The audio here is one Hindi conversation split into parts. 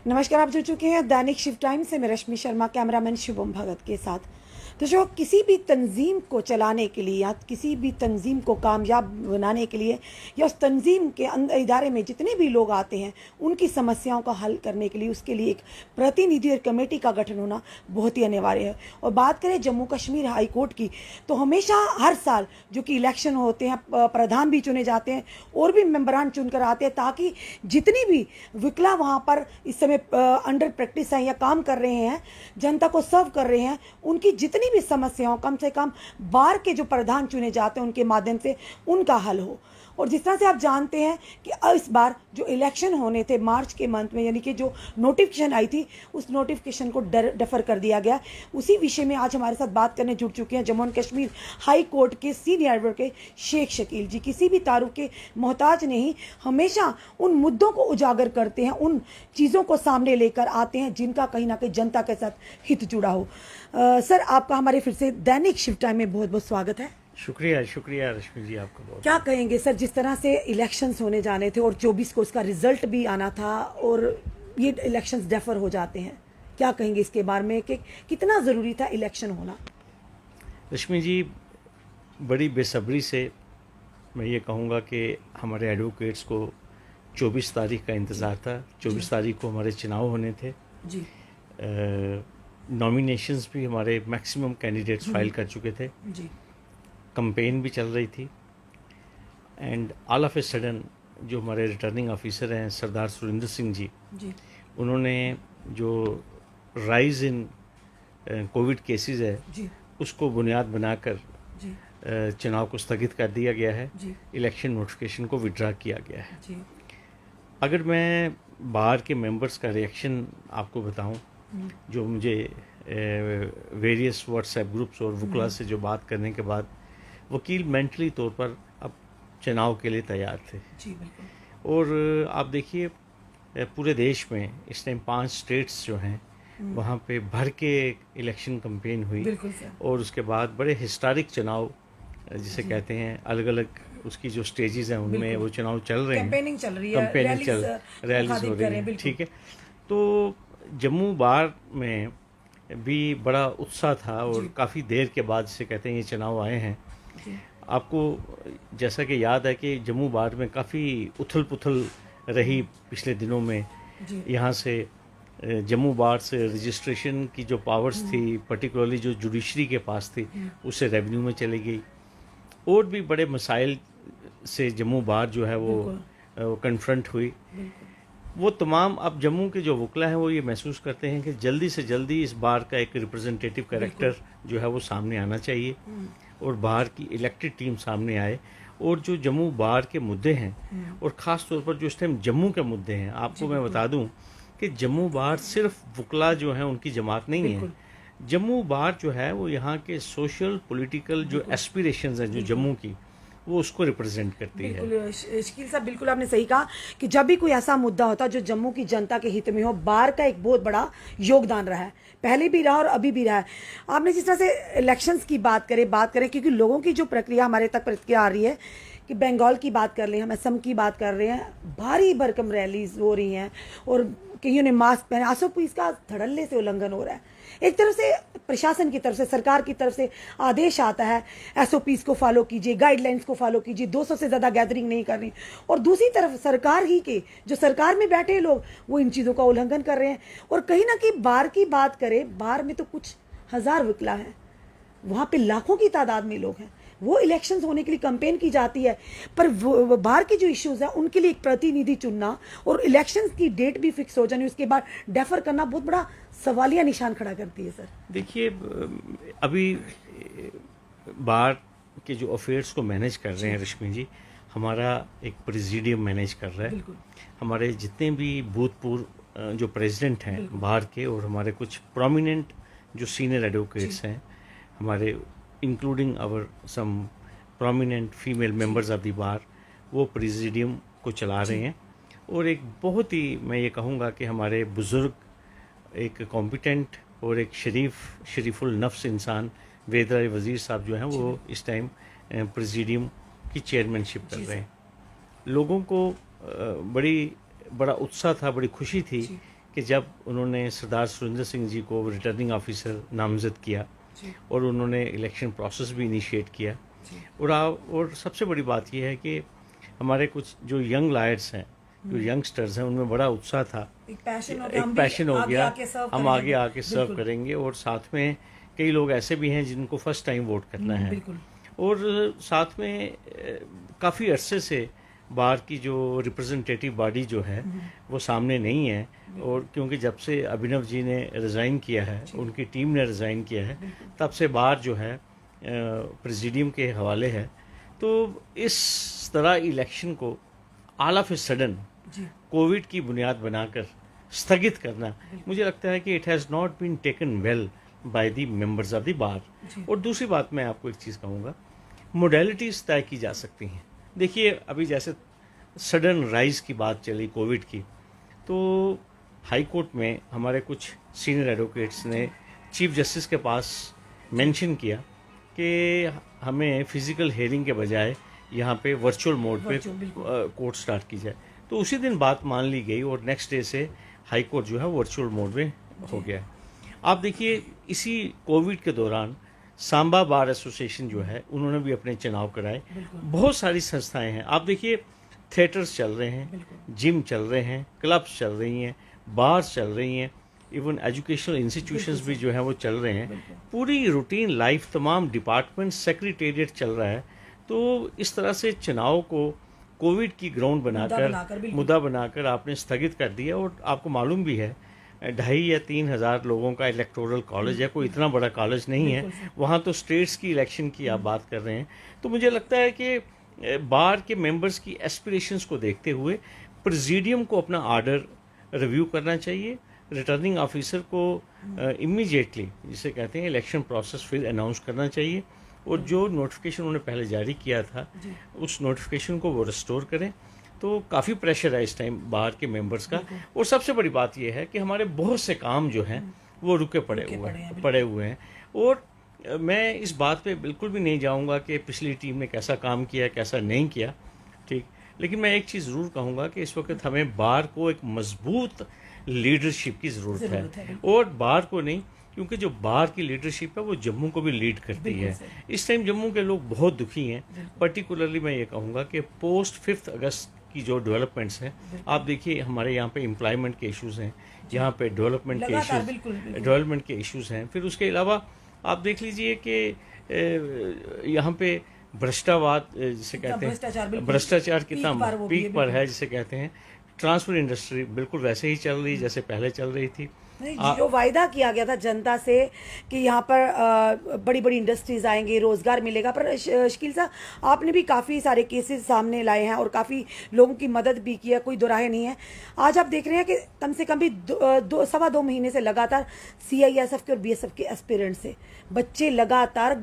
नमस्कार, आप जुड़ चुके हैं दैनिक शिव टाइम से। मैं रश्मि शर्मा, कैमरामैन शुभम भगत के साथ। तो जो किसी भी तंजीम को चलाने के लिए या किसी भी तंजीम को कामयाब बनाने के लिए या उस तंजीम के अंदर इदारे में जितने भी लोग आते हैं उनकी समस्याओं का हल करने के लिए उसके लिए एक प्रतिनिधि और कमेटी का गठन होना बहुत ही अनिवार्य है। और बात करें जम्मू कश्मीर हाई कोर्ट की, तो हमेशा हर साल जो कि इलेक्शन होते हैं, प्रधान भी चुने जाते हैं और भी मेंबरान चुनकर आते हैं, ताकि जितनी भी विकला वहाँ पर इस समय अंडर प्रैक्टिस हैं या काम कर रहे हैं, जनता को सर्व कर रहे हैं, उनकी जितनी भी समस्याओं कम से कम बार के जो प्रधान चुने जाते हैं उनके माध्यम से उनका हल हो। और जिस तरह से आप जानते हैं कि इस बार जो इलेक्शन होने थे मार्च के मंथ में, यानी कि जो नोटिफिकेशन आई थी उस नोटिफिकेशन को डेफर कर दिया गया। उसी विषय में आज हमारे साथ बात करने जुड़ चुके हैं Jammu and Kashmir high court के सीनियर एडवोकेट शेख शकील जी। किसी भी तारुफ के मोहताज नहीं, हमेशा उन मुद्दों को उजागर करते हैं, उन चीज़ों को सामने लेकर आते हैं जिनका कहीं ना कहीं जनता के साथ हित जुड़ा हो। सर, आपका हमारे फिर से दैनिक शिव टाइम में बहुत बहुत स्वागत है। शुक्रिया शुक्रिया रश्मि जी, आपका बहुत। क्या कहेंगे सर, जिस तरह से इलेक्शंस होने जाने थे और 24 को उसका रिजल्ट भी आना था और ये इलेक्शंस डेफर हो जाते हैं, क्या कहेंगे इसके बारे में कि कितना ज़रूरी था इलेक्शन होना? रश्मि जी, बड़ी बेसब्री से मैं ये कहूँगा कि हमारे एडवोकेट्स को 24 तारीख का इंतज़ार था। 24 तारीख को हमारे चुनाव होने थे जी। नॉमिनेशंस भी हमारे मैक्सिमम कैंडिडेट्स फाइल कर चुके थे जी। कंपेन भी चल रही थी and all of a sudden जो हमारे रिटर्निंग ऑफिसर हैं सरदार सुरेंद्र सिंह जी, उन्होंने जो राइज इन कोविड केसेस है जी। उसको बुनियाद बनाकर जी। चुनाव को स्थगित कर दिया गया है। जी। इलेक्शन नोटिफिकेशन को विड्रा किया गया है। जी। अगर मैं बाहर के मेंबर्स का रिएक्शन आपको बताऊं, जो मुझे वेरियस व्हाट्सएप ग्रुप्स और वकला से जो बात करने के बाद वकील मेंटली तौर पर अब चुनाव के लिए तैयार थे। जी, बिल्कुल। और आप देखिए पूरे देश में इस टाइम 5 स्टेट्स जो हैं वहाँ पे भर के इलेक्शन कैंपेन हुई। बिल्कुल सर। और उसके बाद बड़े हिस्टोरिक चुनाव जिसे कहते हैं, अलग अलग उसकी जो स्टेजेस हैं उनमें वो चुनाव चल रहे हैं, कैंपेनिंग चल रही है, कैंपेनिंग रैलीज हो रही हैं, ठीक है। तो जम्मू बार में भी बड़ा उत्साह था और काफ़ी देर के बाद जिसे कहते हैं ये चुनाव आए हैं। आपको जैसा कि याद है कि जम्मू बार में काफ़ी उथल पुथल रही पिछले दिनों में। यहाँ से जम्मू बार से रजिस्ट्रेशन की जो पावर्स थी, पर्टिकुलरली जो जुडिशरी के पास थी, उससे रेवेन्यू में चली गई। और भी बड़े मसाइल से जम्मू बार जो है वो कन्फ्रंट हुई। वो तमाम अब जम्मू के जो वकला हैं वो ये महसूस करते हैं कि जल्दी से जल्दी इस बार का एक रिप्रेजेंटेटिव कैरेक्टर जो है वो सामने आना चाहिए और बाहर की इलेक्टेड टीम सामने आए। और जो जम्मू बार के मुद्दे हैं और ख़ास तौर पर जो इस टाइम जम्मू के मुद्दे हैं, आपको मैं बता दूं कि जम्मू बार सिर्फ वकला जो हैं उनकी जमात नहीं है। जम्मू बार जो है वो यहाँ के सोशल पॉलिटिकल जो एस्पिरेशंस हैं जो जम्मू की, वो उसको रिप्रेजेंट करती है। बिल्कुल शकील साहब, बिल्कुल आपने सही कहा कि जब भी कोई ऐसा मुद्दा होता है जो जम्मू की जनता के हित में हो, बार का एक बहुत बड़ा योगदान रहा है, पहले भी रहा और अभी भी रहा है। आपने जिस तरह से इलेक्शंस की बात करें, क्योंकि लोगों की जो प्रक्रिया हमारे तक प्रतिक्रिया आ रही है कि बंगाल की बात कर लें, हम असम की बात कर रहे हैं, भारी भरकम रैलीज हो रही हैं और कईयों ने मास्क पहने, आसोपी इसका धड़ल्ले से उल्लंघन हो रहा है। एक तरफ से प्रशासन की तरफ से, सरकार की तरफ से आदेश आता है एसओपीज को फॉलो कीजिए, गाइडलाइंस को फॉलो कीजिए, 200 से ज़्यादा गैदरिंग नहीं करनी, और दूसरी तरफ सरकार ही के जो सरकार में बैठे लोग वो इन चीज़ों का उल्लंघन कर रहे हैं। और कहीं ना कहीं बार की बात करें, बार में तो कुछ हज़ार विकला हैं, वहाँ पे लाखों की तादाद में लोग हैं, वो इलेक्शंस होने के लिए कैंपेन की जाती है, पर बाहर के जो इश्यूज हैं उनके लिए एक प्रतिनिधि चुनना और इलेक्शंस की डेट भी फिक्स हो जानी, उसके बाद डेफर करना बहुत बड़ा सवालिया निशान खड़ा करती है। सर देखिए, अभी बाहर के जो अफेयर्स को मैनेज कर रहे हैं रश्मि जी, हमारा एक प्रेसिडियम मैनेज कर रहा है। हमारे जितने भी भूतपूर्व जो प्रेसिडेंट हैं बाहर के और हमारे कुछ प्रोमिनेंट जो सीनियर एडवोकेट्स हैं हमारे, including our some prominent female members of the bar, वो प्रेसिडियम को चला रहे हैं। और एक बहुत ही मैं ये कहूँगा कि हमारे बुज़ुर्ग, एक कॉम्पिटेंट और एक शरीफुल नफ्स इंसान वेदराज वज़ीर साहब जो हैं वो इस टाइम प्रेसिडियम की चेयरमैनशिप कर रहे हैं। लोगों को बड़ा उत्साह था, बड़ी खुशी थी कि जब उन्होंने सरदार सुरेंद्र सिंह जी को रिटर्निंग ऑफिसर नामजद किया और उन्होंने इलेक्शन प्रोसेस भी इनिशिएट किया, और सबसे बड़ी बात यह है कि हमारे कुछ जो यंग लॉयर्स हैं, जो यंगस्टर्स हैं, उनमें बड़ा उत्साह था, एक पैशन हो गया, हम आगे आके सर्व करेंगे। और साथ में कई लोग ऐसे भी हैं जिनको फर्स्ट टाइम वोट करना है, और साथ में काफ़ी अरसे से बार की जो रिप्रेजेंटेटिव बॉडी जो है वो सामने नहीं है, और क्योंकि जब से अभिनव जी ने रिज़ाइन किया है, उनकी टीम ने रिज़ाइन किया है, तब से बार जो है प्रेसिडियम के हवाले है। तो इस तरह इलेक्शन को all of a sudden COVID की बुनियाद बनाकर स्थगित करना, मुझे लगता है कि it has not been taken well by the members of the bar. और दूसरी बात मैं आपको एक चीज़ कहूँगा, मोडेलिटीज़ तय की जा सकती हैं। देखिए, अभी जैसे सडन राइज की बात चली कोविड की, तो हाई कोर्ट में हमारे कुछ सीनियर एडवोकेट्स ने चीफ जस्टिस के पास मेंशन किया कि हमें फिजिकल हियरिंग के बजाय यहाँ पे वर्चुअल मोड पे कोर्ट स्टार्ट की जाए। तो उसी दिन बात मान ली गई और नेक्स्ट डे से हाई कोर्ट जो है वर्चुअल मोड में हो गया। आप देखिए, इसी कोविड के दौरान सांबा बार एसोसिएशन जो है, उन्होंने भी अपने चुनाव कराए। बहुत सारी संस्थाएं हैं, आप देखिए, थिएटर्स चल रहे हैं, जिम चल रहे हैं, क्लब्स चल रही हैं, बार्स चल रही हैं, इवन एजुकेशनल इंस्टीट्यूशंस भी जो हैं वो चल रहे हैं। पूरी रूटीन लाइफ, तमाम डिपार्टमेंट, सेक्रेटेरिएट चल रहा है। तो इस तरह से चुनाव को कोविड की ग्राउंड बनाकर, मुद्दा बनाकर आपने स्थगित कर दिया। और आपको मालूम भी है, 2,500 या 3,000 लोगों का इलेक्टोरल कॉलेज है, कोई इतना बड़ा कॉलेज नहीं है। वहाँ तो स्टेट्स की इलेक्शन की आप बात कर रहे हैं। तो मुझे लगता है कि बार के मेंबर्स की एस्पिरेशंस को देखते हुए प्रेसिडियम को अपना आर्डर रिव्यू करना चाहिए, रिटर्निंग ऑफिसर को इमीडिएटली, जिसे कहते हैं, इलेक्शन प्रोसेस फिर अनाउंस करना चाहिए, और जो नोटिफिकेशन उन्होंने पहले जारी किया था उस नोटिफिकेशन को वो रिस्टोर करें। तो काफ़ी प्रेशर है इस टाइम बाहर के मेंबर्स का। और सबसे बड़ी बात यह है कि हमारे बहुत से काम जो हैं वो रुके पड़े हुए हैं। और मैं इस बात पे बिल्कुल भी नहीं जाऊंगा कि पिछली टीम ने कैसा काम किया, कैसा नहीं किया, ठीक। लेकिन मैं एक चीज़ ज़रूर कहूँगा कि इस वक्त हमें बार को एक मजबूत लीडरशिप की ज़रूरत है, और बार को नहीं, क्योंकि जो बार की लीडरशिप है वो जम्मू को भी लीड करती है। इस टाइम जम्मू के लोग बहुत दुखी हैं। पर्टिकुलरली मैं ये कहूँगा कि पोस्ट 5 अगस्त की जो डेवलपमेंट्स हैं, आप देखिए, हमारे यहाँ पे एम्प्लॉयमेंट के इश्यूज़ हैं, यहाँ पे डेवलपमेंट के इश्यूज़ हैं। फिर उसके अलावा आप देख लीजिए कि यहाँ पे भ्रष्टावाद, जिसे कहते हैं, भ्रष्टाचार कितना पीक पर है, जिसे कहते हैं। ट्रांसपोर्ट इंडस्ट्री बिल्कुल वैसे ही चल रही जैसे पहले चल रही थी। जो वायदा किया गया था जनता से कि यहाँ पर बड़ी बड़ी इंडस्ट्रीज आएंगी, रोजगार मिलेगा, पर शकील साहब, आपने भी काफ़ी सारे केसेस सामने लाए हैं और काफ़ी लोगों की मदद भी की है, कोई दुराहे नहीं है। आज आप देख रहे हैं कि कम से कम भी 2.25 महीने से लगातार CISF के और BSF के एस्पिरेंट से बच्चे लगातार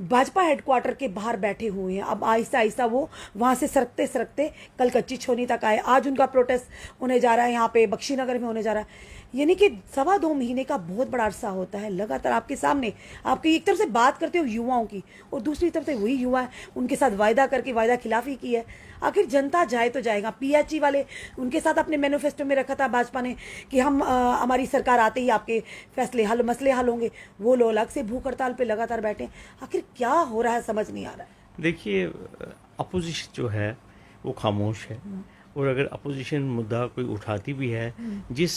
भाजपा हेडक्वार्टर के बाहर बैठे हुए हैं। अब आहिस्ता आहिस्ता वो वहाँ से सरकते सरकते कल कच्ची छोनी तक आए। आज उनका प्रोटेस्ट होने जा रहा है, यहाँ पे बख्शीनगर में होने जा रहा है। यानी कि 2.25 महीने का बहुत बड़ा अरसा होता है लगातार आपके सामने। आपकी एक तरफ से बात करते हो युवाओं की, और दूसरी तरफ से वही युवा है, उनके साथ वायदा करके वायदा खिलाफी की है। आखिर जनता जाए तो जाएगा। PHE वाले, उनके साथ अपने मैनिफेस्टो में रखा था भाजपा ने कि हम हमारी सरकार आते ही आपके फैसले मसले हल होंगे। वो लोग अलग से भूख हड़ताल पे लगातार बैठे। आखिर क्या हो रहा है, समझ नहीं आ रहा है। देखिए, अपोजिशन जो है वो खामोश है, और अगर अपोजिशन मुद्दा कोई उठाती भी है, जिस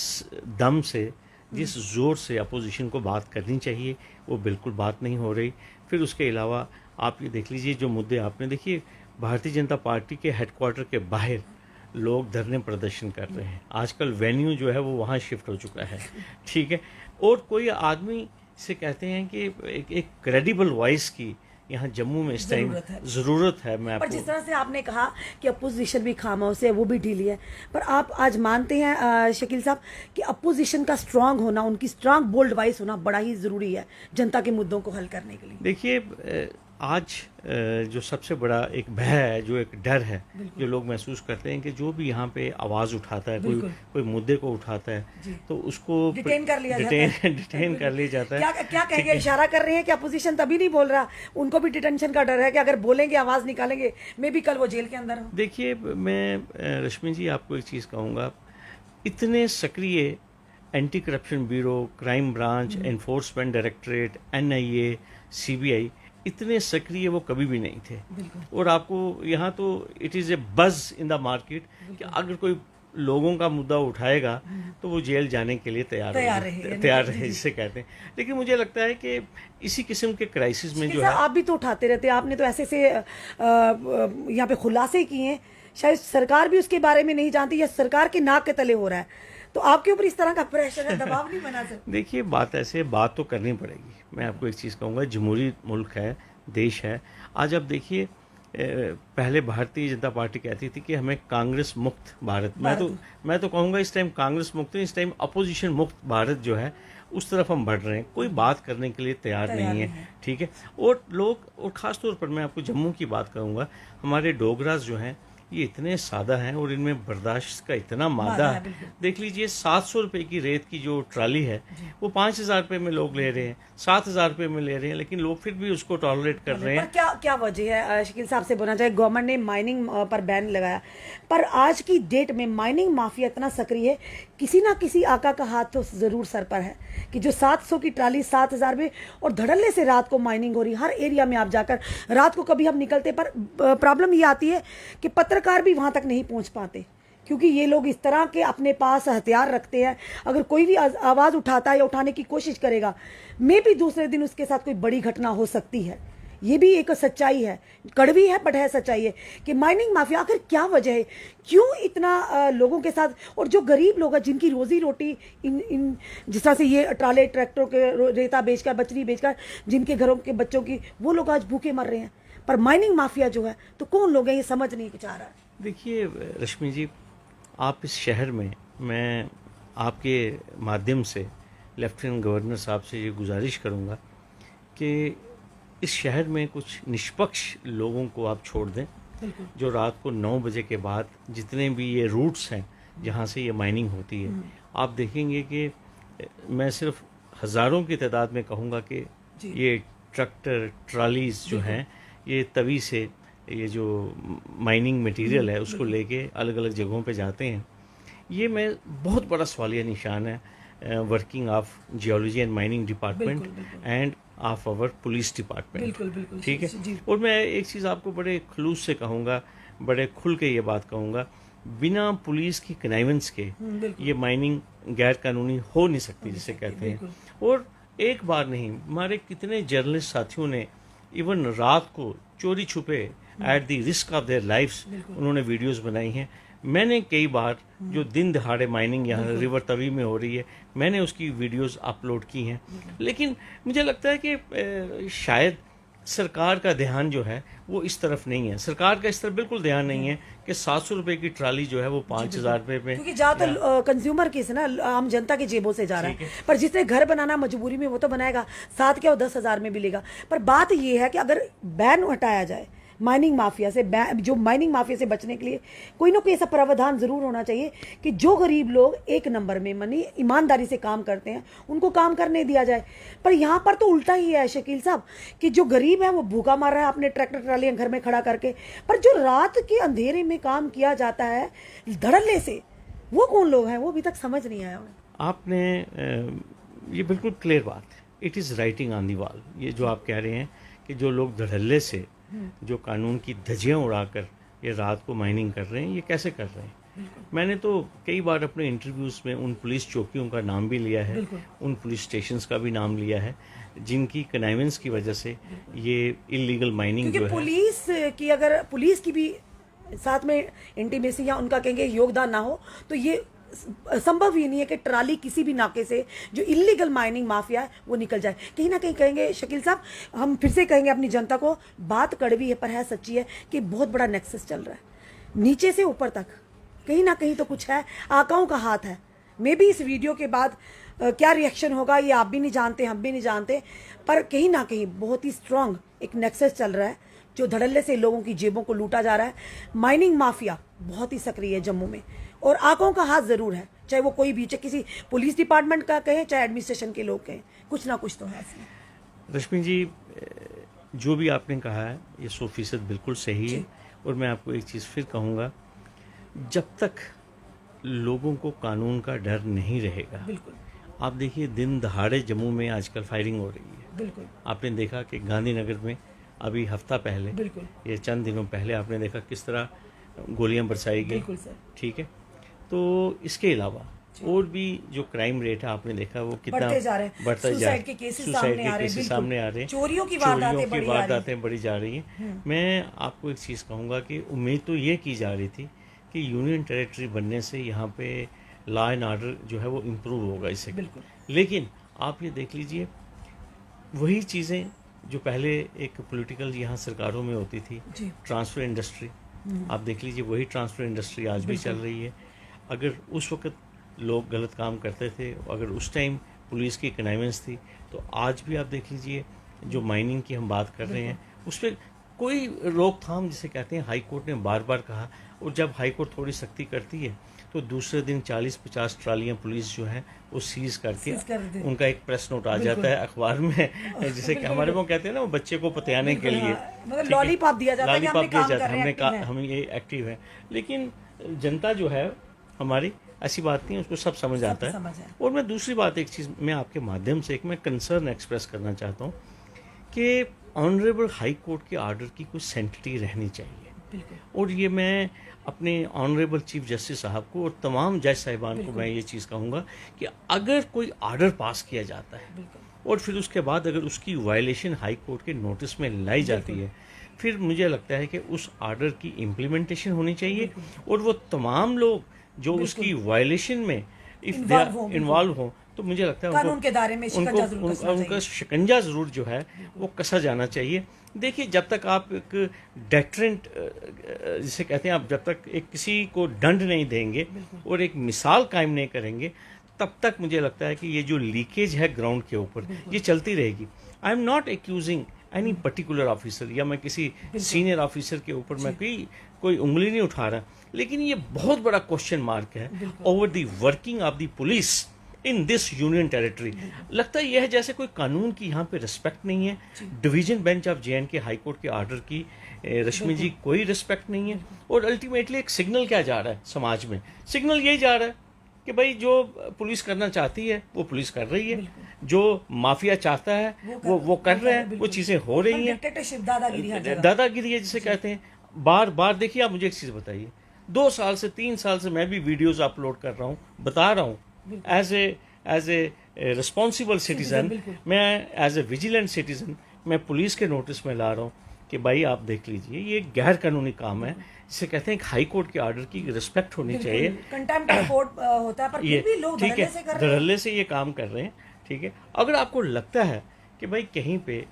दम से, जिस ज़ोर से अपोजिशन को बात करनी चाहिए, वो बिल्कुल बात नहीं हो रही। फिर उसके अलावा आप ये देख लीजिए, जो मुद्दे आपने, देखिए, भारतीय जनता पार्टी के हेडक्वार्टर के बाहर लोग धरने प्रदर्शन कर रहे हैं। आजकल वेन्यू जो है वो वहाँ शिफ्ट हो चुका है, ठीक है। और कोई आदमी से कहते हैं कि एक क्रेडिबल वॉइस की यहाँ जम्मू में इस टाइम ज़रूरत है। मैं पर जिस तरह से आपने कहा कि अपोजिशन भी खामोश है, वो भी ढीली है, पर आप आज मानते हैं शकील साहब कि अपोजिशन का स्ट्रांग होना, उनकी स्ट्रांग बोल्ड वॉइस होना बड़ा ही ज़रूरी है जनता के मुद्दों को हल करने के लिए? देखिए, आज जो सबसे बड़ा एक भय है, जो एक डर है, जो लोग महसूस करते हैं कि जो भी यहाँ पे आवाज़ उठाता है, कोई मुद्दे को उठाता है, तो उसको डिटेन कर लिया जाता है। क्या कहेंगे? इशारा कर रहे हैं कि अपोजिशन तभी नहीं बोल रहा, उनको भी डिटेंशन का डर है कि अगर बोलेंगे, आवाज़ निकालेंगे, मे भी कल वो जेल के अंदर हो। देखिए, मैं रश्मि जी आपको एक चीज़ कहूँगा, इतने सक्रिय anti corruption bureau, crime branch, enforcement directorate, NIA, CBI इतने सक्रिय वो कभी भी नहीं थे। और आपको यहाँ तो it is a buzz in the market कि अगर कोई लोगों का मुद्दा उठाएगा तो वो जेल जाने के लिए तैयार रहे जिसे कहते हैं। लेकिन मुझे लगता है कि इसी किस्म के क्राइसिस में जो है, आप भी तो उठाते रहते हैं, आपने तो ऐसे से यहाँ पे खुलासे किए हैं, शायद सरकार भी उसके बारे में नहीं जानती या सरकार के नाक के तले हो रहा है, तो आपके ऊपर इस तरह का प्रेशर है, दबाव नहीं बना सकते? देखिए बात तो करनी पड़ेगी। मैं आपको एक चीज़ कहूँगा, जमहूरी मुल्क है, देश है। आज आप देखिए, पहले भारतीय जनता पार्टी कहती थी कि हमें कांग्रेस मुक्त भारत, मैं तो कहूँगा इस टाइम कांग्रेस मुक्त नहीं, इस टाइम अपोजिशन मुक्त भारत जो है उस तरफ हम बढ़ रहे हैं। कोई बात करने के लिए तैयार नहीं है, ठीक है। और लोग, और ख़ास तौर पर मैं आपको जम्मू की बात करूँगा, हमारे डोगरास जो हैं ये इतने सादा हैं और इनमें बर्दाश्त का इतना मादा है। देख लीजिए 700 रुपये की रेत की जो ट्राली है वो 5,000 रुपये में लोग ले रहे हैं, 7,000 रुपये में ले रहे हैं, लेकिन लोग फिर भी उसको टॉलरेट कर रहे हैं। क्या क्या वजह है? शकील साहब से बोलना चाहिए, गवर्नमेंट ने माइनिंग पर बैन लगाया, पर आज की डेट में माइनिंग माफिया इतना सक्रिय है, किसी ना किसी आका का हाथ तो जरूर सर पर है कि जो 700 की ट्राली 7,000 में, और धड़ल्ले से रात को माइनिंग हो रही हर एरिया में। आप जाकर रात को कभी हम निकलते, पर प्रॉब्लम ये आती है कि पत्रकार भी वहां तक नहीं पहुंच पाते, क्योंकि ये लोग इस तरह के अपने पास हथियार रखते हैं। अगर कोई भी आवाज उठाता है या उठाने की कोशिश करेगा, मे भी दूसरे दिन उसके साथ कोई बड़ी घटना हो सकती है। ये भी एक सच्चाई है, कड़वी है बट है सच्चाई है कि माइनिंग माफिया, आखिर क्या वजह है, क्यों इतना लोगों के साथ, और जो गरीब लोग हैं जिनकी रोजी रोटी इन जिस तरह से ये ट्राले ट्रैक्टरों के रेता बेचकर, बचरी बेचकर, जिनके घरों के बच्चों की, वो लोग आज भूखे मर रहे हैं। पर माइनिंग माफिया जो है तो कौन लोग हैं, ये समझ नहीं चाह रहा है। देखिए रश्मि जी, आप इस शहर में, मैं आपके माध्यम से लेफ्टिनेंट गवर्नर साहब से ये गुजारिश करूँगा कि इस शहर में कुछ निष्पक्ष लोगों को आप छोड़ दें, जो रात को 9 बजे के बाद जितने भी ये रूट्स हैं जहाँ से ये माइनिंग होती है, आप देखेंगे कि मैं सिर्फ हज़ारों की तादाद में कहूँगा कि ये ट्रैक्टर ट्रालीज जो हैं ये तवी से ये जो माइनिंग मटेरियल है उसको लेके अलग अलग जगहों पे जाते हैं। ये मैं बहुत बड़ा सवालिया निशान है working of geology and mining department end of our police department, ठीक है। और मैं एक चीज़ आपको बड़े खलूस से कहूँगा, बड़े खुल के ये बात कहूँगा, बिना पुलिस की कनाइवेंस के ये माइनिंग गैर कानूनी हो नहीं सकती जिसे कहते हैं। और एक बार नहीं, हमारे कितने जर्नलिस्ट साथियों ने इवन रात को चोरी छुपे at the risk of their lifes उन्होंने वीडियोस बनाई हैं। मैंने कई बार जो दिन दहाड़े माइनिंग यहाँ रिवर तवी में हो रही है, मैंने उसकी वीडियोस अपलोड की हैं। लेकिन मुझे लगता है कि शायद सरकार का ध्यान जो है वो इस तरफ नहीं है। सरकार का इस तरफ बिल्कुल ध्यान नहीं है कि 700 रुपये की ट्राली जो है वो 5,000 रुपये में, क्योंकि ज्यादातर कंज्यूमर की ना आम जनता की जेबों से जा रहा है। पर जिसने घर बनाना मजबूरी में वो तो बनाएगा, 7 क्या 10,000 में मिलेगा। पर बात ये है कि अगर बैन हटाया जाए माइनिंग माफिया से, जो माइनिंग माफिया से बचने के लिए कोई ना कोई ऐसा प्रावधान जरूर होना चाहिए कि जो गरीब लोग एक नंबर में मनी ईमानदारी से काम करते हैं उनको काम करने दिया जाए। पर यहाँ पर तो उल्टा ही है शकील साहब कि जो गरीब है वो भूखा मार रहा है अपने ट्रैक्टर ट्रालियां घर में खड़ा करके, पर जो रात के अंधेरे में काम किया जाता है धड़ल्ले से, वो कौन लोग हैं, वो अभी तक समझ नहीं आया। आपने ये बिल्कुल क्लियर बात है, it is writing on the wall. ये जो आप कह रहे हैं कि जो लोग धड़ल्ले से, जो कानून की धज्जियां उड़ाकर ये रात को माइनिंग कर रहे हैं, ये कैसे कर रहे हैं। मैंने तो कई बार अपने इंटरव्यूज़ में उन पुलिस चौकियों का नाम भी लिया है, उन पुलिस स्टेशंस का भी नाम लिया है जिनकी कनाइवेंस की वजह से ये इलीगल माइनिंग जो है। पुलिस की, अगर पुलिस की भी साथ में इंटीमेसी या उनका कहेंगे योगदान ना हो तो ये संभव ही नहीं है कि ट्राली किसी भी नाके से जो इलीगल माइनिंग माफिया है वो निकल जाए। कहीं ना कहीं कहेंगे शकील साहब, हम फिर से कहेंगे अपनी जनता को, बात कड़वी है पर है सच्ची है कि बहुत बड़ा नेक्सस चल रहा है नीचे से ऊपर तक, कहीं ना कहीं तो कुछ है, आकाओं का हाथ है। मे बी इस वीडियो के बाद क्या रिएक्शन होगा ये आप भी नहीं जानते, हम भी नहीं जानते, पर कहीं ना कहीं बहुत ही स्ट्रांग एक नेक्सस चल रहा है जो धड़ल्ले से लोगों की जेबों को लूटा जा रहा है। माइनिंग माफिया बहुत ही सक्रिय है जम्मू में और आंखों का हाथ जरूर है, चाहे वो कोई भी, चाहे किसी पुलिस डिपार्टमेंट का कहें चाहे एडमिनिस्ट्रेशन के लोग कहें, कुछ ना कुछ तो है इसमें। रश्मि जी, जो भी आपने कहा है ये 100% बिल्कुल सही है। और मैं आपको एक चीज़ फिर कहूँगा, जब तक लोगों को कानून का डर नहीं रहेगा। बिल्कुल आप देखिए दिन दहाड़े जम्मू में आजकल फायरिंग हो रही है। बिल्कुल आपने देखा कि गांधीनगर में अभी हफ्ता पहले, बिल्कुल ये चंद दिनों पहले आपने देखा किस तरह गोलियां बरसाई गई। बिल्कुल सर, ठीक है, तो इसके अलावा और भी जो क्राइम रेट है आपने देखा वो कितना बढ़ते जा रहे हैं, बढ़ता जा सुसाइड के केसेस सामने आ रहे हैं, सामने आ रहे हैं, चोरियों की वारदातें बढ़ी जा रही हैं। मैं आपको एक चीज़ कहूँगा कि उम्मीद तो ये की जा रही थी कि यूनियन टेरिटरी बनने से यहाँ पे लॉ एंड ऑर्डर जो है वो इम्प्रूव होगा इससे, बिल्कुल। लेकिन आप ये देख लीजिए वही चीज़ें जो पहले एक पॉलिटिकल यहाँ सरकारों में होती थी, ट्रांसफर इंडस्ट्री, आप देख लीजिए वही ट्रांसफर इंडस्ट्री आज भी चल रही है। अगर उस वक्त लोग गलत काम करते थे, अगर उस टाइम पुलिस की कनाइवेंस थी, तो आज भी आप देख लीजिए जो माइनिंग की हम बात कर रहे हैं उस पर कोई रोकथाम जिसे कहते हैं हाई कोर्ट ने बार बार कहा, और जब हाई कोर्ट थोड़ी सख्ती करती है तो दूसरे दिन 40-50 ट्रालियां पुलिस जो है वो सीज करके उनका एक प्रेस नोट आ जाता है अखबार में, जिसे कि हमारे को कहते हैं ना वो बच्चे को पतियाने के लिए मतलब लॉलीपॉप दिया जाता है कि हमने काम कर रहे हैं, हम ये एक्टिव है। लेकिन जनता जो है हमारी ऐसी बात नहीं है, उसको सब समझ आता है। और मैं दूसरी बात एक चीज़ मैं आपके माध्यम से एक मैं कंसर्न एक्सप्रेस करना चाहता हूँ कि ऑनरेबल हाई कोर्ट के आर्डर की कोई सेंटिटी रहनी चाहिए, और ये मैं अपने ऑनरेबल चीफ जस्टिस साहब को और तमाम जज साहिबान को मैं ये चीज़ कहूँगा कि अगर कोई आर्डर पास किया जाता है और फिर उसके बाद अगर उसकी वायलेशन हाई कोर्ट के नोटिस में लाई जाती है, फिर मुझे लगता है कि उस आर्डर की इम्प्लीमेंटेशन होनी चाहिए, और वो तमाम लोग जो उसकी वायलेशन में इन्वॉल्व हो तो मुझे लगता है कानून के दायरे में उनका शिकंजा जरूर जो है वो कसा जाना चाहिए। देखिए जब तक आप एक डेटरेंट जिसे कहते हैं, आप जब तक एक किसी को दंड नहीं देंगे और एक मिसाल कायम नहीं करेंगे, तब तक मुझे लगता है कि ये जो लीकेज है ग्राउंड के ऊपर ये चलती रहेगी। आई am not accusing any particular officer, या मैं किसी सीनियर ऑफिसर के ऊपर मैं कोई उंगली नहीं उठा रहा, लेकिन ये बहुत बड़ा क्वेश्चन मार्क है over the working of the police in this union territory. लगता है यह है जैसे कोई कानून की यहाँ पे रिस्पेक्ट नहीं है, division bench of JNK high court के आर्डर की रश्मि जी कोई रिस्पेक्ट नहीं है, और अल्टीमेटली एक सिग्नल क्या जा रहा है समाज में, सिग्नल यही जा रहा है कि भाई जो पुलिस करना चाहती है वो पुलिस कर रही है, जो माफिया चाहता है वो कर रहे हैं, वो चीजें हो रही हैं, दादागिरी है जिसे कहते हैं। बार बार देखिए, आप मुझे एक चीज बताइए, 2 साल से 3 साल से मैं भी वीडियोस अपलोड कर रहा हूँ, बता रहा हूँ एज ए रिस्पॉन्सिबल सिटीजन, मैं एज ए विजिलेंट सिटीजन मैं पुलिस के नोटिस में ला रहा हूँ कि भाई आप देख लीजिए ये गैर कानूनी काम है, जिसे कहते हैं हाई कोर्ट के आर्डर की रिस्पेक्ट होनी चाहिए। कंटेम्प्ट ऑफ कोर्ट होता है, पर फिर भी लोग धड़ल्ले से ये काम कर रहे हैं। ठीक है, अगर आपको लगता है कि भाई कहीं पे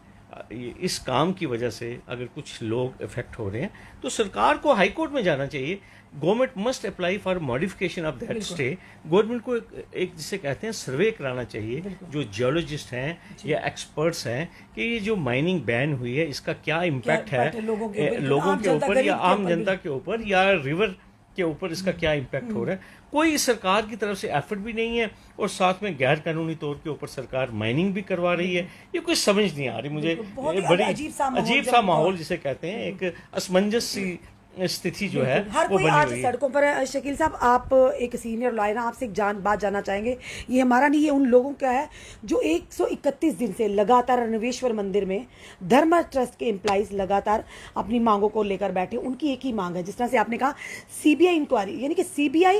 इस काम की वजह से अगर कुछ लोग इफेक्ट हो रहे हैं तो सरकार को हाई कोर्ट में जाना चाहिए। Government must apply for modification of that stay. Government को एक जिसे कहते हैं सर्वे कराना चाहिए, जो जियोलॉजिस्ट हैं या एक्सपर्ट्स हैं, कि ये जो माइनिंग बैन हुई है इसका क्या इम्पैक्ट है लोगों के ऊपर या आम जनता के ऊपर या रिवर के ऊपर, इसका क्या इम्पैक्ट हो रहा है। कोई सरकार की तरफ से एफर्ट भी नहीं है, और साथ में गैर कानूनी तौर के ऊपर सरकार माइनिंग भी करवा रही है। ये कोई समझ नहीं आ रही मुझे, बड़ी अजीब सा माहौल जिसे कहते हैं, एक असमंजस सी स्थिति जो है हर वो कोई बनी आज हुई है। सड़कों पर है। शकील साहब, आप एक सीनियर लॉयर हैं, आपसे एक बात जानना चाहेंगे। ये हमारा नहीं, ये उन लोगों का है जो 131 दिन से लगातार रणवेश्वर मंदिर में धर्म ट्रस्ट के एम्प्लॉइज लगातार अपनी मांगों को लेकर बैठे। उनकी एक ही मांग है, जिस तरह से आपने कहा CBI इंक्वायरी, यानी कि CBI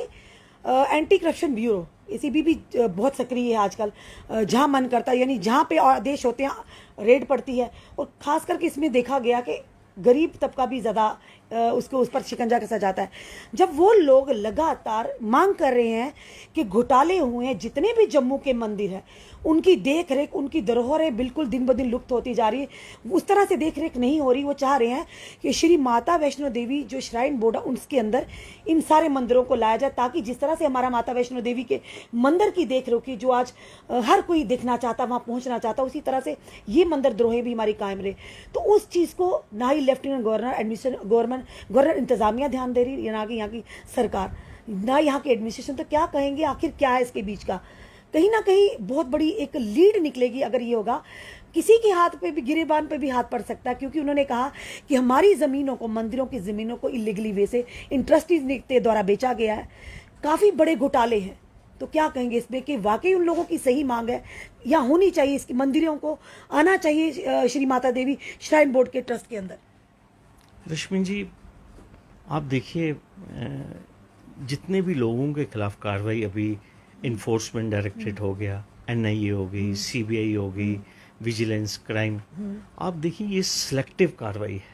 anti corruption bureau, ACB भी बहुत सक्रिय है आजकल। जहां मन करता है, यानी जहां पे आदेश होते हैं रेड पड़ती है, और खास करके इसमें देखा गया कि गरीब तबका भी ज़्यादा उसको उस पर शिकंजा कसा जाता है। जब वो लोग लगातार मांग कर रहे हैं कि घोटाले हुए हैं, जितने भी जम्मू के मंदिर हैं उनकी देख रेख, उनकी धरोहरें बिल्कुल दिन ब दिन लुप्त होती जा रही है, उस तरह से देख रेख नहीं हो रही। वो चाह रहे हैं कि श्री माता वैष्णो देवी जो श्राइन बोर्ड है उसके अंदर इन सारे मंदिरों को लाया जाए, ताकि जिस तरह से हमारा माता वैष्णो देवी के मंदिर की देख रेख की जो आज हर कोई देखना चाहता, वहाँ पहुँचना चाहता, उसी तरह से ये मंदिर द्रोहें भी हमारी कायम रहे। तो उस चीज़ को ना ही लेफ्टिनेंट गवर्नर, गवर्नर इंतजामिया ध्यान दे रही है, ना कि यहाँ की सरकार, ना यहाँ की एडमिनिस्ट्रेशन। तो क्या कहेंगे, आखिर क्या है इसके बीच का? कहीं ना कहीं बहुत बड़ी एक लीड निकलेगी अगर ये होगा। किसी के हाथ पे भी, गिरेबान पे भी हाथ पड़ सकता है, क्योंकि उन्होंने कहा कि हमारी ज़मीनों को, मंदिरों की ज़मीनों को इलीगली वे से इंटरेस्टीज के द्वारा बेचा गया है। काफ़ी बड़े घोटाले हैं। तो क्या कहेंगे इसमें कि वाकई उन लोगों की सही मांग है या होनी चाहिए, इसकी मंदिरों को आना चाहिए श्री माता देवी श्राइन बोर्ड के ट्रस्ट के अंदर? रश्मि जी, आप देखिए, जितने भी लोगों के खिलाफ कार्रवाई अभी इन्फोर्समेंट डायरेक्टरेट हो गया, एनआईए हो गई, सीबीआई हो गई, विजिलेंस क्राइम, आप देखिए ये सिलेक्टिव कार्रवाई है,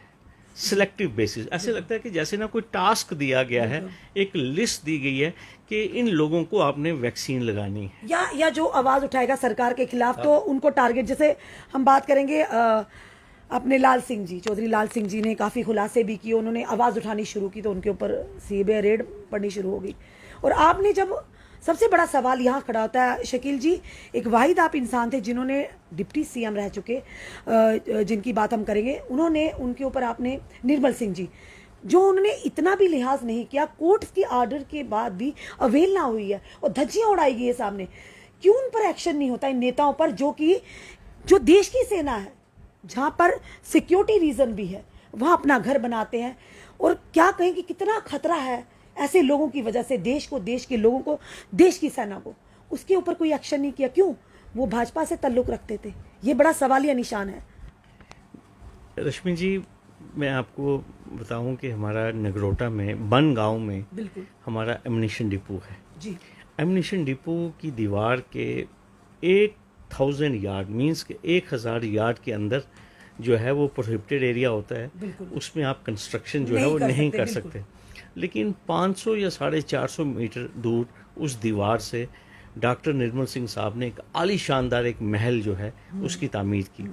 सिलेक्टिव बेसिस। ऐसे लगता है कि जैसे ना कोई टास्क दिया गया है, एक लिस्ट दी गई है कि इन लोगों को आपने वैक्सीन लगानी है, या जो आवाज उठाएगा सरकार के खिलाफ तो उनको टारगेट। जैसे हम बात करेंगे अपने लाल सिंह जी, चौधरी लाल सिंह जी ने काफ़ी खुलासे भी किए, उन्होंने आवाज़ उठानी शुरू की तो उनके ऊपर सीबीआई रेड पड़नी शुरू हो गई। और आपने जब, सबसे बड़ा सवाल यहाँ खड़ा होता है शकील जी, एक वाहिद आप इंसान थे जिन्होंने डिप्टी सीएम रह चुके, जिनकी बात हम करेंगे, उन्होंने, उनके ऊपर आपने, निर्मल सिंह जी, जो उन्होंने इतना भी लिहाज नहीं किया, कोर्ट के ऑर्डर के बाद भी अवहेलना हुई है और धज्जियां उड़ाई गई है सामने। क्यों उन पर एक्शन नहीं होता, इन नेताओं पर, जो देश की सेना है, जहाँ पर सिक्योरिटी रीजन भी है, वहाँ अपना घर बनाते हैं? और क्या कहें कि कितना खतरा है ऐसे लोगों की वजह से देश को, देश के लोगों को, देश की सेना को। उसके ऊपर कोई एक्शन नहीं किया, क्यों? वो भाजपा से ताल्लुक रखते थे, ये बड़ा सवालिया निशान है। रश्मि जी, मैं आपको बताऊं कि हमारा नगरोटा में, बन गांव में, बिल्कुल, हमारा एम्युनिशन डिपो है जी। एम्युनिशन डिपो की दीवार के 1000 यार्ड, मीन्स के 1000 यार्ड के अंदर जो है वो प्रोहिबिटेड एरिया होता है, उसमें आप कंस्ट्रक्शन जो है वो नहीं कर सकते। लेकिन 500 या 450 मीटर दूर उस दीवार से डॉक्टर निर्मल सिंह साहब ने एक आली शानदार एक महल जो है उसकी तामीर की।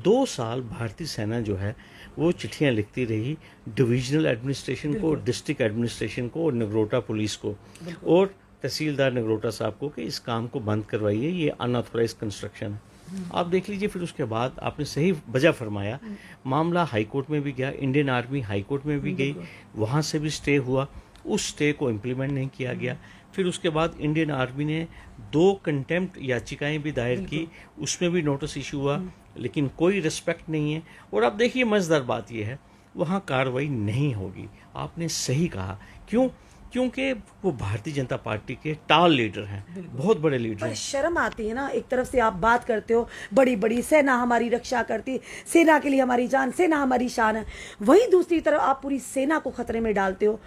2 साल भारतीय सेना जो है वो चिट्ठियां लिखती रही डिविजनल एडमिनिस्ट्रेशन को, डिस्ट्रिक्ट एडमिनिस्ट्रेशन को और नगरोटा पुलिस को और तहसीलदार नगरोटा साहब को कि इस काम को बंद करवाइए, ये अनऑथोराइज कंस्ट्रक्शन है। आप देख लीजिए, फिर उसके बाद आपने सही वजह फरमाया, मामला हाई कोर्ट में भी गया, इंडियन आर्मी हाई कोर्ट में भी गई, वहाँ से भी स्टे हुआ, उस स्टे को इम्प्लीमेंट नहीं किया गया। फिर उसके बाद इंडियन आर्मी ने 2 कंटेम्प्ट याचिकाएं भी दायर की, उसमें भी नोटिस इशू हुआ, लेकिन कोई रिस्पेक्ट नहीं है। और अब देखिए, मजेदार बात यह है, वहाँ कार्रवाई नहीं होगी। आपने सही कहा, क्यों? क्योंकि वो भारतीय जनता पार्टी के टाल लीडर हैं, बहुत बड़े लीडर हैं। शर्म आती है ना, एक तरफ से आप बात करते हो बड़ी बड़ी सेना हमारी रक्षा करती, सेना के लिए हमारी जान, सेना हमारी शान है, वहीं दूसरी तरफ आप पूरी सेना को खतरे में डालते हो।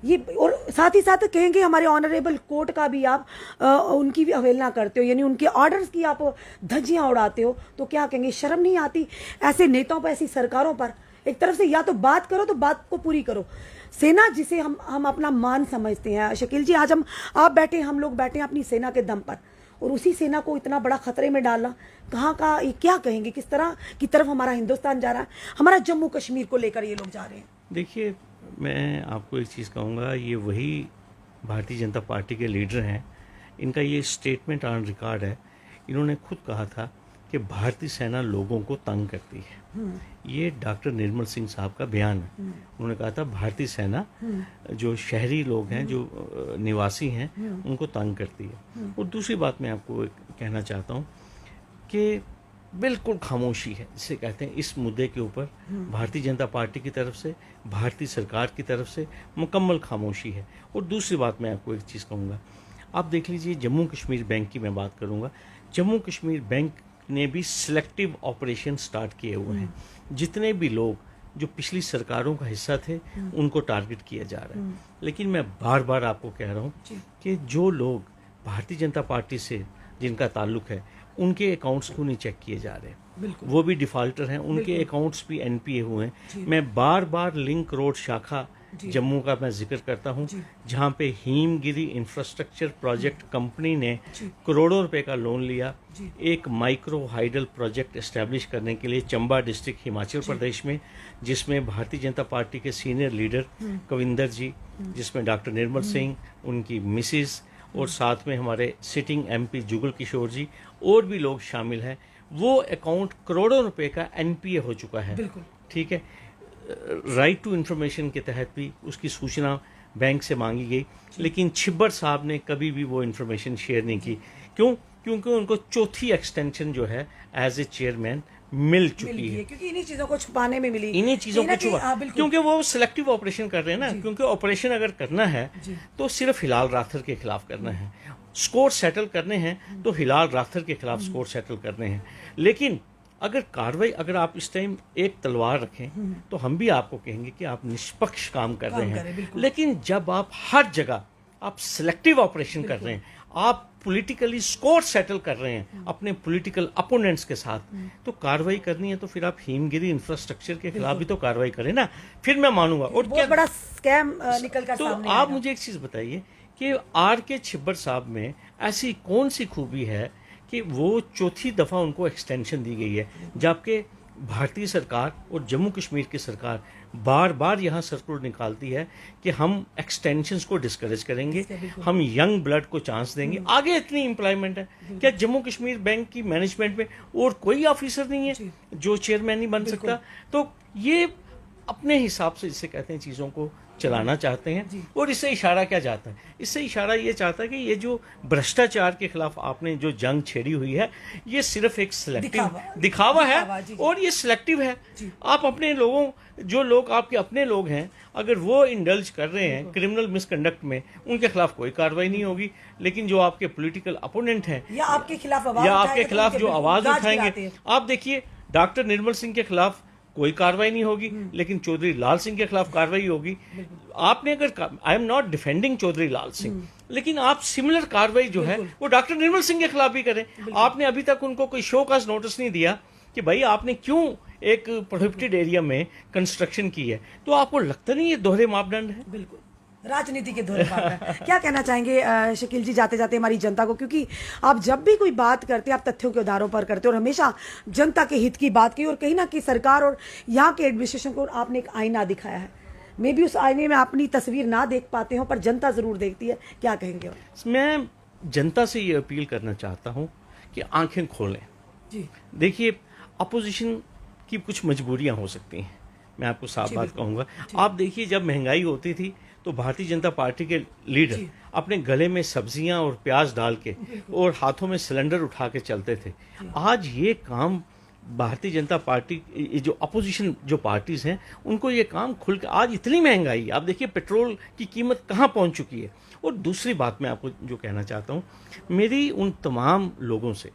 ये, और साथ ही साथ कहेंगे हमारे ऑनरेबल कोर्ट का भी आप उनकी भी अवहेलना करते हो, यानी उनके ऑर्डर्स की आप धज्जियां उड़ाते हो। तो क्या कहेंगे, शर्म नहीं आती ऐसे नेताओं पर, ऐसी सरकारों पर? एक तरफ से या तो बात करो तो बात को पूरी करो। सेना जिसे हम अपना मान समझते हैं शकील जी, आज आप बैठे, हम लोग बैठे हैं अपनी सेना के दम पर, और उसी सेना को इतना बड़ा खतरे में डालना, कहाँ का, ये क्या कहेंगे, किस तरह की तरफ हमारा हिंदुस्तान जा रहा है, हमारा जम्मू कश्मीर को लेकर ये लोग जा रहे हैं? देखिए, मैं आपको एक चीज़ कहूँगा, ये वही भारतीय जनता पार्टी के लीडर हैं, इनका ये स्टेटमेंट ऑन रिकॉर्ड है। इन्होंने खुद कहा था कि भारतीय सेना लोगों को तंग करती है। ये डॉक्टर निर्मल सिंह साहब का बयान है। उन्होंने कहा था भारतीय सेना जो शहरी लोग हैं, जो निवासी हैं, उनको तंग करती है। और दूसरी बात मैं आपको कहना चाहता हूँ कि बिल्कुल खामोशी है, जिसे कहते हैं, इस मुद्दे के ऊपर भारतीय जनता पार्टी की तरफ से, भारतीय सरकार की तरफ से मुकम्मल खामोशी है। और दूसरी बात मैं आपको एक चीज़ कहूँगा, आप देख लीजिए, जम्मू कश्मीर बैंक की मैं बात करूँगा, जम्मू कश्मीर बैंक ने भी सिलेक्टिव ऑपरेशन स्टार्ट किए हुए हैं। जितने भी लोग जो पिछली सरकारों का हिस्सा थे, उनको टारगेट किया जा रहा है। लेकिन मैं बार बार आपको कह रहा हूँ कि जो लोग भारतीय जनता पार्टी से जिनका ताल्लुक है, उनके अकाउंट्स क्यों नहीं चेक किए जा रहे? वो भी डिफॉल्टर हैं, उनके अकाउंट्स भी एनपीए हुए हैं। मैं बार बार लिंक रोड शाखा जम्मू का मैं जिक्र करता हूं, जहां पे हिमगिरी इंफ्रास्ट्रक्चर प्रोजेक्ट कंपनी ने करोड़ों रुपए का लोन लिया एक माइक्रो हाइडल प्रोजेक्ट एस्टेब्लिश करने के लिए चंबा डिस्ट्रिक्ट हिमाचल प्रदेश में, जिसमें भारतीय जनता पार्टी के सीनियर लीडर कविंदर जी, जिसमें डॉक्टर निर्मल सिंह, उनकी मिसिज और साथ में हमारे सिटिंग एमपी जुगल किशोर जी और भी लोग शामिल हैं। वो अकाउंट करोड़ों रुपए का एनपीए हो चुका है। ठीक है, राइट टू इन्फॉर्मेशन के तहत भी उसकी सूचना बैंक से मांगी गई, लेकिन छिब्बर साहब ने कभी भी वो इन्फॉर्मेशन शेयर नहीं की। क्यों? क्योंकि उनको चौथी एक्सटेंशन जो है एज ए चेयरमैन मिल चुकी है, क्योंकि इन्हीं चीजों को छुपाने में मिली, इन्हीं चीजों को छुपा, हाँ, बिल्कुल। क्योंकि वो सिलेक्टिव ऑपरेशन कर रहे हैं ना, क्योंकि ऑपरेशन अगर करना है तो सिर्फ हिलाल राथर के खिलाफ करना है, स्कोर सेटल करने हैं तो हिलाल राथर के खिलाफ स्कोर सेटल करने हैं। लेकिन अगर कार्रवाई, अगर आप इस टाइम एक तलवार रखें तो हम भी आपको कहेंगे कि आप निष्पक्ष काम कर रहे हैं, लेकिन जब आप हर जगह आप सिलेक्टिव ऑपरेशन कर रहे हैं, आप पॉलिटिकली स्कोर सेटल कर रहे हैं अपने पॉलिटिकल अपोनेंट्स के साथ, तो कार्रवाई करनी है तो फिर आप हिमगिरी इंफ्रास्ट्रक्चर के खिलाफ भी तो कार्रवाई करें ना, फिर मैं मानूंगा। और बहुत बड़ा स्कैम निकल कर तो सामने आप मुझे एक चीज बताइए कि R.K. छिब्बर साहब में ऐसी कौन सी खूबी है कि वो चौथी दफा उनको एक्सटेंशन दी गई है, जबकि भारतीय सरकार और जम्मू कश्मीर की सरकार बार बार यहाँ सर्कुलर निकालती है कि हम एक्सटेंशंस को डिस्करेज करेंगे, हम यंग ब्लड को चांस देंगे, आगे इतनी एम्प्लॉयमेंट है। क्या जम्मू कश्मीर बैंक की मैनेजमेंट में और कोई ऑफिसर नहीं है जो चेयरमैन नहीं बन सकता? तो ये अपने हिसाब से जिसे कहते हैं चीज़ों को चलाना चाहते हैं। और इससे इशारा क्या जाता है? इससे इशारा ये चाहता है कि ये जो भ्रष्टाचार के खिलाफ आपने जो जंग छेड़ी हुई है, ये सिर्फ एक सिलेक्टिव दिखावा है, और ये सिलेक्टिव है। आप अपने लोगों, जो लोग आपके अपने लोग हैं, अगर वो इंडल्ज कर रहे हैं क्रिमिनल मिसकंडक्ट में, उनके खिलाफ कोई कार्रवाई नहीं होगी, लेकिन जो आपके पॉलिटिकल अपोनेंट हैं या आपके खिलाफ जो आवाज उठाएंगे, आप देखिए डॉक्टर निर्मल सिंह के खिलाफ कोई कार्रवाई नहीं होगी, लेकिन चौधरी लाल सिंह के खिलाफ कार्रवाई होगी। आपने अगर, I am not defending Chaudhary Lal Singh, लेकिन आप सिमिलर कार्रवाई जो है वो डॉक्टर निर्मल सिंह के खिलाफ भी करें। आपने अभी तक उनको कोई शो काज नोटिस नहीं दिया कि भाई आपने क्यों एक प्रोहिबिटेड एरिया में कंस्ट्रक्शन की है, तो आपको लगता नहीं ये दोहरे मापदंड है? बिल्कुल राजनीति के दौरे पर क्या कहना चाहेंगे शकील जी जाते जाते हमारी जनता को, क्योंकि आप जब भी कोई बात करते हैं आप तथ्यों के आधारों पर करते हैं और हमेशा जनता के हित की बात की, और कहीं ना कहीं सरकार और यहाँ के एडमिनिस्ट्रेशन को आपने एक आईना दिखाया है। मे भी उस आईने में अपनी तस्वीर ना देख पाते हो, पर जनता जरूर देखती है। क्या कहेंगे? मैं जनता से ये अपील करना चाहता हूँ कि आंखें खोलें। जी देखिए, अपोजिशन की कुछ मजबूरियां हो सकती हैं, मैं आपको साफ बात कहूँगा। आप देखिए, जब महंगाई होती थी तो भारतीय जनता पार्टी के लीडर अपने गले में सब्जियां और प्याज डाल के और हाथों में सिलेंडर उठा के चलते थे। आज ये काम भारतीय जनता पार्टी, जो अपोजिशन जो पार्टीज हैं, उनको ये काम खुल के, आज इतनी महंगाई, आप देखिए पेट्रोल की कीमत कहाँ पहुंच चुकी है। और दूसरी बात मैं आपको जो कहना चाहता हूँ, मेरी उन तमाम लोगों से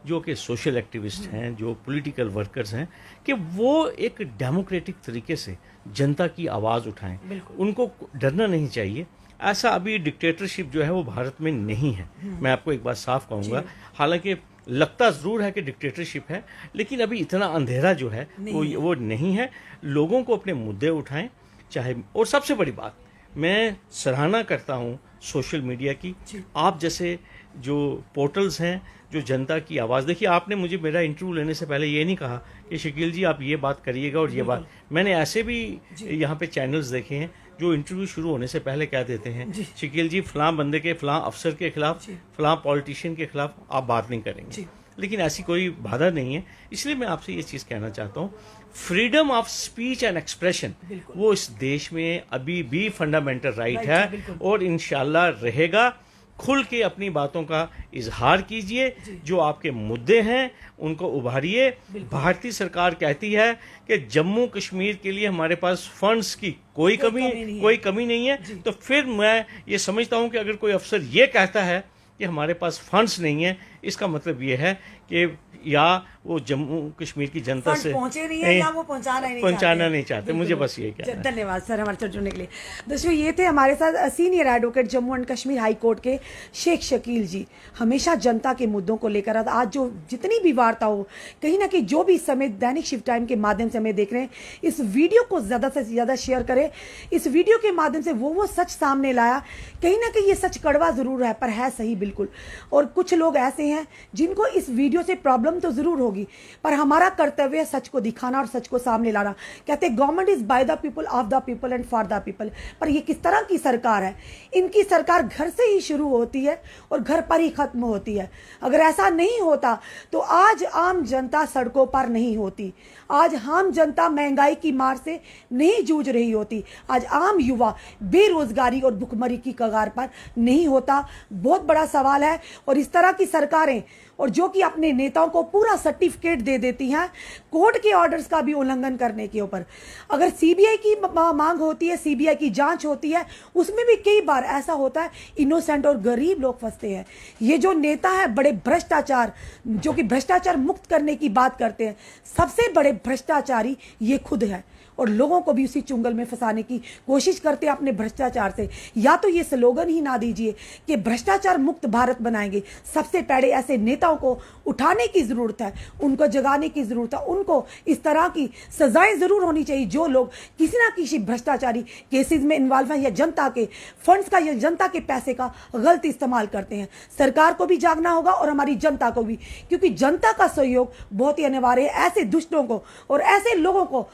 जो कि सोशल एक्टिविस्ट हैं, जो पॉलिटिकल वर्कर्स हैं, कि वो एक डेमोक्रेटिक तरीके से जनता की आवाज़ उठाएं। उनको डरना नहीं चाहिए। ऐसा अभी डिक्टेटरशिप जो है वो भारत में नहीं है, मैं आपको एक बात साफ कहूँगा। हालांकि लगता ज़रूर है कि डिक्टेटरशिप है, लेकिन अभी इतना अंधेरा जो है वो नहीं है। लोगों को अपने मुद्दे उठाएं, चाहे, और सबसे बड़ी बात, मैं सराहना करता हूँ सोशल मीडिया की। आप जैसे जो पोर्टल्स हैं जो जनता की आवाज़, देखिए आपने मुझे मेरा इंटरव्यू लेने से पहले ये नहीं कहा कि शकील जी आप ये बात करिएगा और ये बात, मैंने ऐसे भी यहाँ पे चैनल्स देखे हैं जो इंटरव्यू शुरू होने से पहले कह देते हैं शकील जी फलां बंदे के, फलां अफसर के खिलाफ, फलां पॉलिटिशियन के खिलाफ आप बात नहीं करेंगे। लेकिन ऐसी कोई बाधा नहीं है। इसलिए मैं आपसे ये चीज़ कहना चाहता हूँ, freedom of speech and expression वो इस देश में अभी भी फंडामेंटल राइट है, और इंशाल्लाह रहेगा। खुल के अपनी बातों का इजहार कीजिए, जो आपके मुद्दे हैं उनको उभारिए। भारतीय सरकार कहती है कि जम्मू कश्मीर के लिए हमारे पास फंड्स की कोई कमी नहीं है। तो फिर मैं ये समझता हूं कि अगर कोई अफसर ये कहता है कि हमारे पास फंड्स नहीं है, इसका मतलब ये है कि या वो जम्मू कश्मीर की जनता से पहुंचे नहीं है या वो पहुंचाना नहीं चाहते। मुझे बस ये कहना है। धन्यवाद सर हमारे साथ जुड़ने के लिए। दोस्तों, ये थे हमारे साथ senior advocate Jammu and Kashmir high court के शेख शकील जी। हमेशा जनता के मुद्दों को लेकर आज जो जितनी भी वार्ता हो, कहीं ना कहीं जो भी समय दैनिक शिफ्ट टाइम के माध्यम से हमें देख रहे हैं, इस वीडियो को ज़्यादा से ज़्यादा शेयर करें। इस वीडियो के माध्यम से वो सच सामने लाया। कहीं ना कहीं ये सच कड़वा ज़रूर है, पर है सही बिल्कुल। और कुछ लोग ऐसे हैं जिनको इस वीडियो से प्रॉब्लम तो जरूर होगी, पर हमारा कर्तव्य है सच को दिखाना और सच को सामने लाना। कहते हैं government is by the people, of the people and for the people. पर ये किस तरह की सरकार है? इनकी सरकार घर से ही शुरू होती है और घर पर ही खत्म होती है। अगर ऐसा नहीं होता तो आज आम जनता सड़कों पर नहीं होती, आज आम जनता महंगाई की मार से नहीं जूझ रही होती, आज आम युवा बेरोजगारी और भुखमरी की कगार पर नहीं होता। बहुत बड़ा सवाल है। और इस तरह की सरकारें और जो कि अपने नेताओं को पूरा सटीक सर्टिफिकेट दे देती हैं कोर्ट के ऑर्डर्स का भी उल्लंघन करने के ऊपर। अगर सीबीआई की मांग होती है, सीबीआई की जांच होती है, उसमें भी कई बार ऐसा होता है इनोसेंट और गरीब लोग फंसते हैं। ये जो नेता है बड़े भ्रष्टाचार, जो कि भ्रष्टाचार मुक्त करने की बात करते हैं, सबसे बड़े भ्रष्टाचारी ये खुद है और लोगों को भी उसी चुंगल में फंसाने की कोशिश करते हैं अपने भ्रष्टाचार से। या तो ये स्लोगन ही ना दीजिए कि भ्रष्टाचार मुक्त भारत बनाएंगे, सबसे पहले ऐसे नेताओं को उठाने की जरूरत है, उनको जगाने की जरूरत है, उनको इस तरह की सजाएं जरूर होनी चाहिए जो लोग किसी ना किसी भ्रष्टाचारी केसेस में इन्वॉल्व हैं या जनता के फंड्स का या जनता के पैसे का गलत इस्तेमाल करते हैं। सरकार को भी जागना होगा और हमारी जनता को भी, क्योंकि जनता का सहयोग बहुत ही अनिवार्य है ऐसे दुष्टों को और ऐसे लोगों को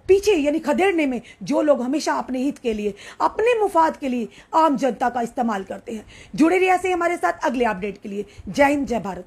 पीछे यानी खदेड़ने में, जो लोग हमेशा अपने हित के लिए, अपने मुफाद के लिए आम जनता का इस्तेमाल करते हैं। जुड़े रहिए ऐसे हमारे साथ अगले अपडेट के लिए। जय हिंद, जय भारत।